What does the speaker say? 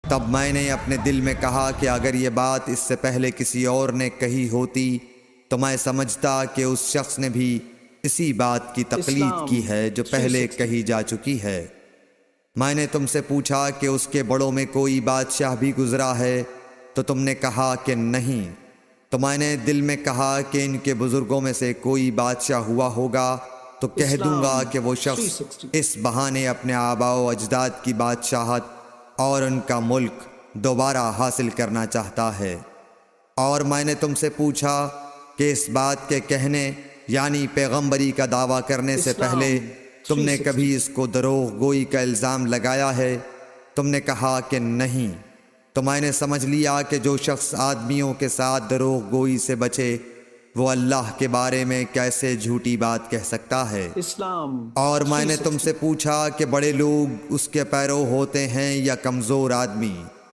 تب میں نے اپنے دل میں کہا کہ اگر یہ بات اس سے پہلے کسی اور نے کہی ہوتی تو میں سمجھتا کہ اس شخص نے بھی اسی بات کی تقلید کی ہے جو پہلے کہی جا چکی ہے۔ میں نے تم سے پوچھا کہ اس کے بڑوں میں کوئی بادشاہ بھی گزرا ہے تو تم نے کہا کہ نہیں۔ تو میں نے دل میں کہا کہ ان کے بزرگوں میں سے کوئی بادشاہ ہوا ہوگا تو کہہ دوں گا کہ وہ شخص اس بہانے اپنے آباء و اجداد کی بادشاہت اور ان کا ملک دوبارہ حاصل کرنا چاہتا ہے۔ اور میں نے تم سے پوچھا کہ اس بات کے کہنے یعنی پیغمبری کا دعویٰ کرنے سے پہلے تم نے کبھی اس کو دروغ گوئی کا الزام لگایا ہے؟ تم نے کہا کہ نہیں۔ تو میں نے سمجھ لیا کہ جو شخص آدمیوں کے ساتھ دروغ گوئی سے بچے وہ اللہ کے بارے میں کیسے جھوٹی بات کہہ سکتا ہے۔ اور میں نے تم سے پوچھا کہ بڑے لوگ اس کے پیرو ہوتے ہیں یا کمزور آدمی؟